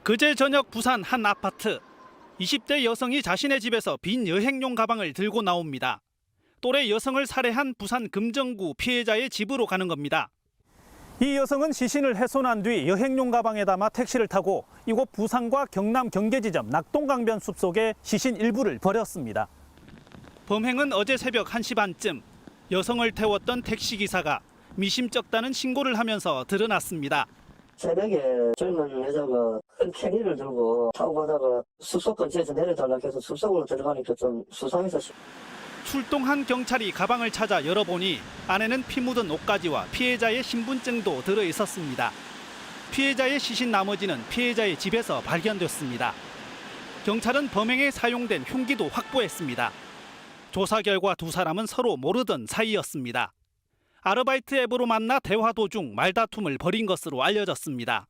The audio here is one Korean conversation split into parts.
그제 저녁 부산 한 아파트. 20대 여성이 자신의 집에서 빈 여행용 가방을 들고 나옵니다. 또래 여성을 살해한 부산 금정구 피해자의 집으로 가는 겁니다. 이 여성은 시신을 훼손한 뒤 여행용 가방에 담아 택시를 타고 이곳 부산과 경남 경계지점 낙동강변 숲속에 시신 일부를 버렸습니다. 범행은 어제 새벽 1시 반쯤 여성을 태웠던 택시기사가 미심쩍다는 신고를 하면서 드러났습니다. 새벽에 젊은 여자가 큰 캐리를 들고 타고 가다가 숲속 근처에서 내려달라고 해서 숲속으로 들어가니까 좀 수상해서. 출동한 경찰이 가방을 찾아 열어보니 안에는 피 묻은 옷가지와 피해자의 신분증도 들어 있었습니다. 피해자의 시신 나머지는 피해자의 집에서 발견됐습니다. 경찰은 범행에 사용된 흉기도 확보했습니다. 조사 결과 두 사람은 서로 모르던 사이였습니다. 아르바이트 앱으로 만나 대화 도중 말다툼을 벌인 것으로 알려졌습니다.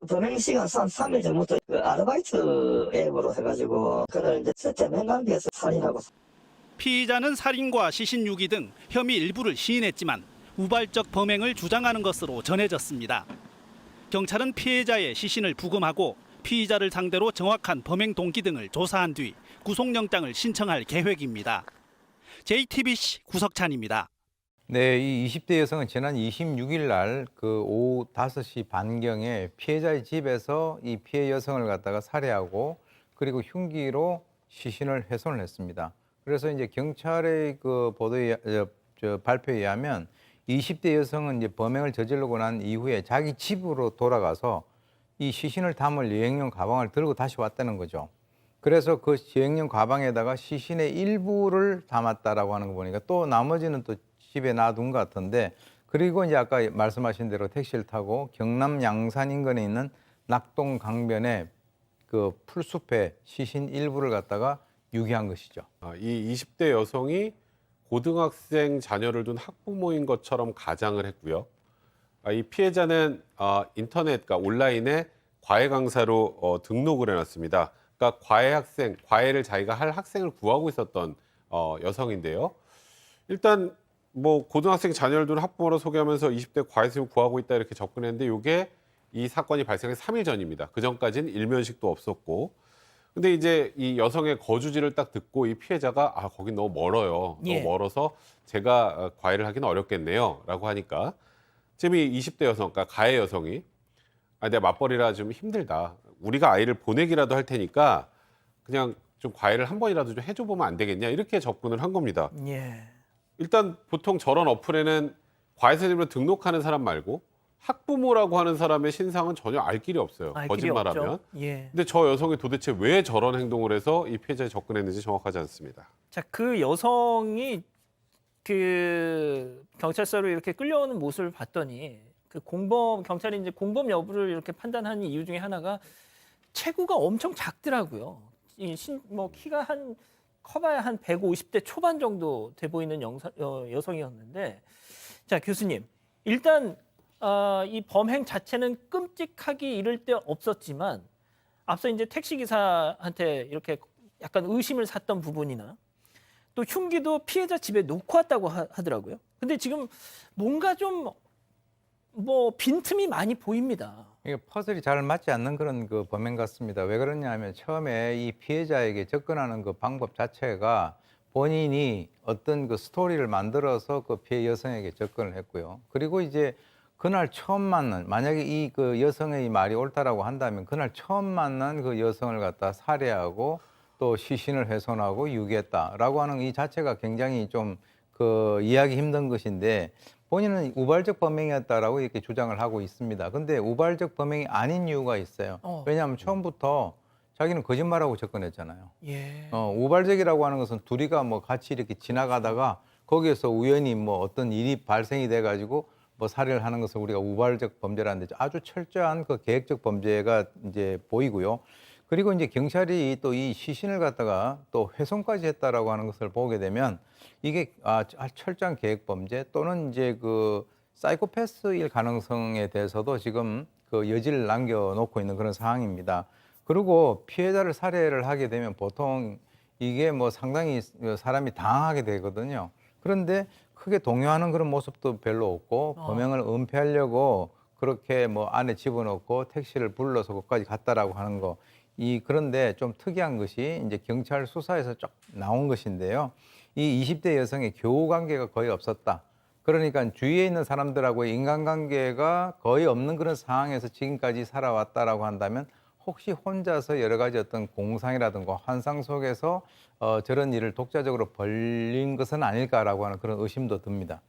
범행 시간 3일 전부터 그 아르바이트 앱으로 해가지고 그날 이제 세태맨 관계에서 살인하고. 피의자는 살인과 시신 유기 등 혐의 일부를 시인했지만 우발적 범행을 주장하는 것으로 전해졌습니다. 경찰은 피해자의 시신을 부검하고 피의자를 상대로 정확한 범행 동기 등을 조사한 뒤 구속영장을 신청할 계획입니다. JTBC 구석찬입니다. 네, 이 20대 여성은 지난 26일 날 그 오후 5시 반경에 피해자의 집에서 이 피해 여성을 갖다가 살해하고 그리고 흉기로 시신을 훼손을 했습니다. 그래서 이제 경찰의 그 발표에 의하면 20대 여성은 이제 범행을 저지르고 난 이후에 자기 집으로 돌아가서 이 시신을 담을 여행용 가방을 들고 다시 왔다는 거죠. 그래서 그 여행용 가방에다가 시신의 일부를 담았다라고 하는 거 보니까 또 나머지는 또 집에 놔둔 것 같은데, 그리고 이제 아까 말씀하신 대로 택시를 타고 경남 양산 인근에 있는 낙동 강변의 그 풀숲에 시신 일부를 갖다가 유기한 것이죠. 이 20대 여성이 고등학생 자녀를 둔 학부모인 것처럼 가장을 했고요. 이 피해자는 인터넷, 그러니까 온라인에 과외 강사로 등록을 해놨습니다. 그러니까 과외를 자기가 할 학생을 구하고 있었던 여성인데요. 일단 뭐 고등학생 자녀를 둔 학부모로 소개하면서 20대 과외생을 구하고 있다 이렇게 접근했는데 이게 이 사건이 발생한 3일 전입니다. 그 전까지는 일면식도 없었고. 근데 이제 이 여성의 거주지를 딱 듣고 이 피해자가 거긴 너무 멀어요. 예. 너무 멀어서 제가 과외를 하기는 어렵겠네요. 라고 하니까 지금 이 20대 여성, 그러니까 가해 여성이 내가 맞벌이라 좀 힘들다. 우리가 아이를 보내기라도 할 테니까 그냥 좀 과외를 한 번이라도 좀 해줘 보면 안 되겠냐. 이렇게 접근을 한 겁니다. 예. 일단 보통 저런 어플에는 과외 선생님으로 등록하는 사람 말고 학부모라고 하는 사람의 신상은 전혀 알 길이 없어요. 알 길이 거짓말하면. 없죠. 예. 근데 저 여성이 도대체 왜 저런 행동을 해서 이 피해자에 접근했는지 정확하지 않습니다. 자, 그 여성이 그 경찰서로 이렇게 끌려오는 모습을 봤더니 그 경찰이 이제 공범 여부를 이렇게 판단하는 이유 중에 하나가 체구가 엄청 작더라고요. 키가 커봐야 한 150대 초반 정도 돼 보이는 여성이었는데, 자, 교수님, 일단 이 범행 자체는 끔찍하기 이를 데 없었지만 앞서 이제 택시 기사한테 이렇게 약간 의심을 샀던 부분이나 또 흉기도 피해자 집에 놓고 왔다고 하더라고요. 근데 지금 뭔가 좀 빈틈이 많이 보입니다. 이게 퍼즐이 잘 맞지 않는 그런 그 범행 같습니다. 왜 그러냐면 처음에 이 피해자에게 접근하는 그 방법 자체가 본인이 어떤 그 스토리를 만들어서 그 피해 여성에게 접근을 했고요. 그리고 이제 그날 처음 만난, 만약에 이 그 여성의 말이 옳다라고 한다면 그날 처음 만난 그 여성을 갖다 살해하고 또 시신을 훼손하고 유기했다라고 하는 이 자체가 굉장히 좀 그 이해하기 힘든 것인데, 본인은 우발적 범행이었다라고 이렇게 주장을 하고 있습니다. 근데 우발적 범행이 아닌 이유가 있어요. 왜냐하면 처음부터 자기는 거짓말하고 접근했잖아요. 예. 우발적이라고 하는 것은 둘이가 뭐 같이 이렇게 지나가다가 거기에서 우연히 뭐 어떤 일이 발생이 돼가지고 뭐 살해를 하는 것을 우리가 우발적 범죄라는데 아주 철저한 그 계획적 범죄가 이제 보이고요. 그리고 이제 경찰이 또 이 시신을 갖다가 또 훼손까지 했다라고 하는 것을 보게 되면 이게 철저한 계획 범죄 또는 이제 그 사이코패스일 가능성에 대해서도 지금 그 여지를 남겨놓고 있는 그런 상황입니다. 그리고 피해자를 살해를 하게 되면 보통 이게 뭐 상당히 사람이 당황하게 되거든요. 그런데 크게 동요하는 그런 모습도 별로 없고 범행을 은폐하려고 그렇게 뭐 안에 집어넣고 택시를 불러서 거기까지 갔다라고 하는 거. 그런데 좀 특이한 것이 이제 경찰 수사에서 쭉 나온 것인데요. 이 20대 여성의 교우 관계가 거의 없었다. 그러니까 주위에 있는 사람들하고의 인간관계가 거의 없는 그런 상황에서 지금까지 살아왔다라고 한다면 혹시 혼자서 여러 가지 어떤 공상이라든가 환상 속에서 저런 일을 독자적으로 벌린 것은 아닐까라고 하는 그런 의심도 듭니다.